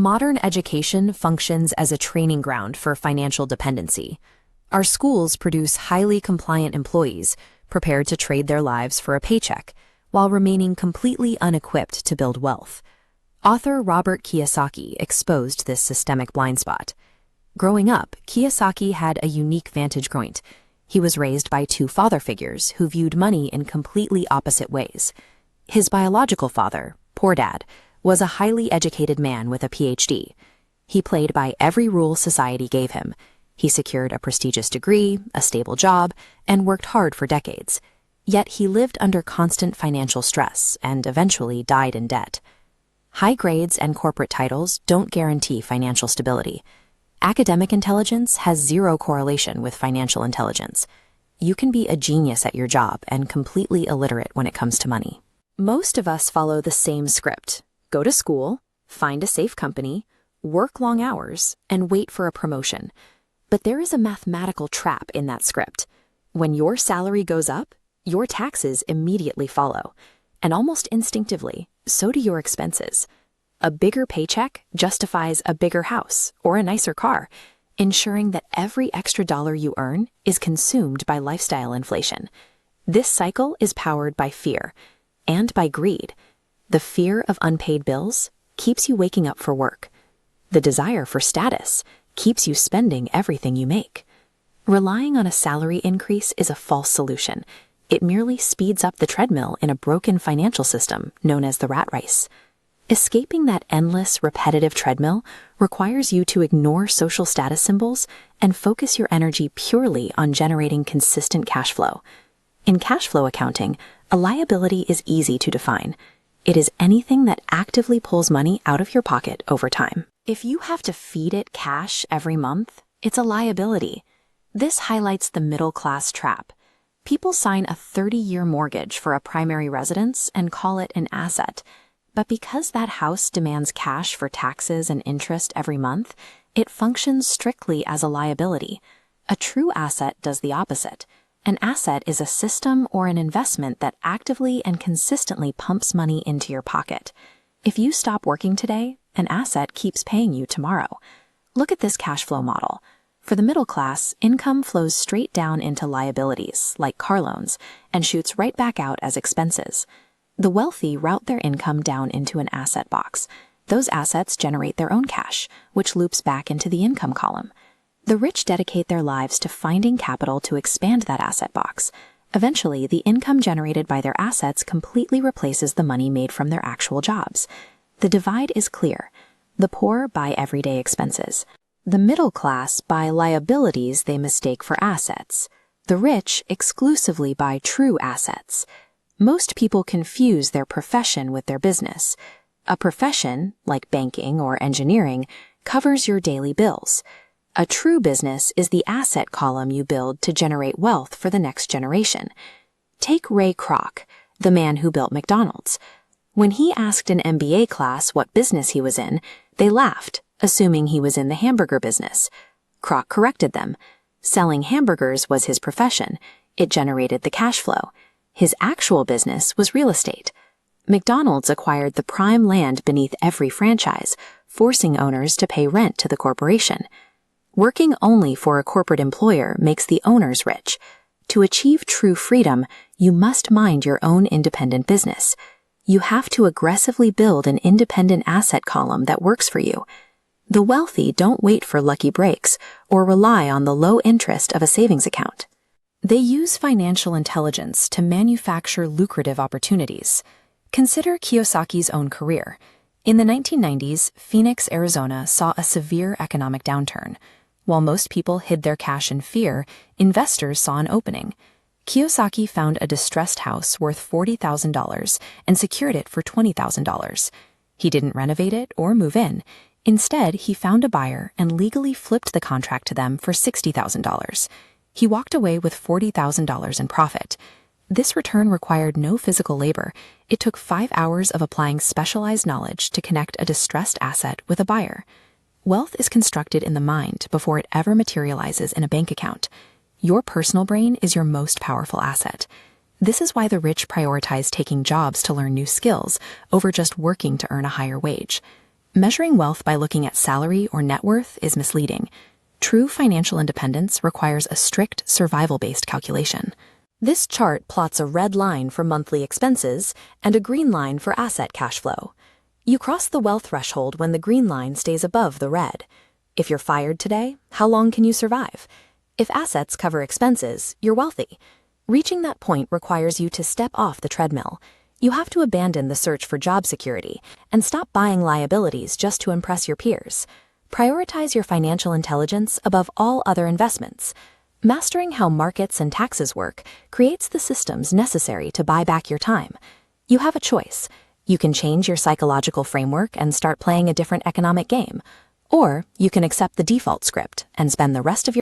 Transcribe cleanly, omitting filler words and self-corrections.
Modern education functions as a training ground for financial dependency. Our schools produce highly compliant employees prepared to trade their lives for a paycheck while remaining completely unequipped to build wealth. Author Robert Kiyosaki exposed this systemic blind spot. Growing up, Kiyosaki had a unique vantage point. He was raised by two father figures who viewed money in completely opposite ways. His biological father, Poor Dad, was a highly educated man with a PhD. He played by every rule society gave him. He secured a prestigious degree, a stable job, and worked hard for decades. Yet he lived under constant financial stress and eventually died in debt. High grades and corporate titles don't guarantee financial stability. Academic intelligence has zero correlation with financial intelligence. You can be a genius at your job and completely illiterate when it comes to money. Most of us follow the same script. Go to school, find a safe company, work long hours, and wait for a promotion. But there is a mathematical trap in that script. When your salary goes up, your taxes immediately follow. And almost instinctively, so do your expenses. A bigger paycheck justifies a bigger house or a nicer car, ensuring that every extra dollar you earn is consumed by lifestyle inflation. This cycle is powered by fear and by greed. The fear of unpaid bills keeps you waking up for work. The desire for status keeps you spending everything you make. Relying on a salary increase is a false solution. It merely speeds up the treadmill in a broken financial system known as the rat race. Escaping that endless, repetitive treadmill requires you to ignore social status symbols and focus your energy purely on generating consistent cash flow. In cash flow accounting, a liability is easy to define. It is anything that actively pulls money out of your pocket over time. If you have to feed it cash every month, it's a liability. This highlights the middle-class trap. People sign a 30-year mortgage for a primary residence and call it an asset. But because that house demands cash for taxes and interest every month, it functions strictly as a liability. A true asset does the opposite. An asset is a system or an investment that actively and consistently pumps money into your pocket. If you stop working today, an asset keeps paying you tomorrow. Look at this cash flow model. For the middle class, income flows straight down into liabilities, like car loans, and shoots right back out as expenses. The wealthy route their income down into an asset box. Those assets generate their own cash, which loops back into the income column. The rich dedicate their lives to finding capital to expand that asset box. Eventually, the income generated by their assets completely replaces the money made from their actual jobs. The divide is clear. The poor buy everyday expenses. The middle class buy liabilities they mistake for assets. The rich exclusively buy true assets. Most people confuse their profession with their business. A profession, like banking or engineering, covers your daily bills. A true business is the asset column you build to generate wealth for the next generation. Take Ray Kroc, the man who built McDonald's. When he asked an MBA class what business he was in, they laughed, assuming he was in the hamburger business. Kroc corrected them. Selling hamburgers was his profession. It generated the cash flow. His actual business was real estate. McDonald's acquired the prime land beneath every franchise, forcing owners to pay rent to the corporation. Working only for a corporate employer makes the owners rich. To achieve true freedom, you must mind your own independent business. You have to aggressively build an independent asset column that works for you. The wealthy don't wait for lucky breaks or rely on the low interest of a savings account. They use financial intelligence to manufacture lucrative opportunities. Consider Kiyosaki's own career. In the 1990s, Phoenix, Arizona saw a severe economic downturn. While most people hid their cash in fear, investors saw an opening. Kiyosaki found a distressed house worth $40,000 and secured it for $20,000. He didn't renovate it or move in. Instead, he found a buyer and legally flipped the contract to them for $60,000. He walked away with $40,000 in profit. This return required no physical labor. It took 5 hours of applying specialized knowledge to connect a distressed asset with a buyer. Wealth is constructed in the mind before it ever materializes in a bank account. Your personal brain is your most powerful asset. This is why the rich prioritize taking jobs to learn new skills over just working to earn a higher wage. Measuring wealth by looking at salary or net worth is misleading. True financial independence requires a strict survival-based calculation. This chart plots a red line for monthly expenses and a green line for asset cash flow. You cross the wealth threshold when the green line stays above the red. If you're fired today, how long can you survive? If assets cover expenses, you're wealthy. Reaching that point requires you to step off the treadmill. You have to abandon the search for job security and stop buying liabilities just to impress your peers. Prioritize your financial intelligence above all other investments. Mastering how markets and taxes work creates the systems necessary to buy back your time. You have a choice. You can change your psychological framework and start playing a different economic game. Or you can accept the default script and spend the rest of your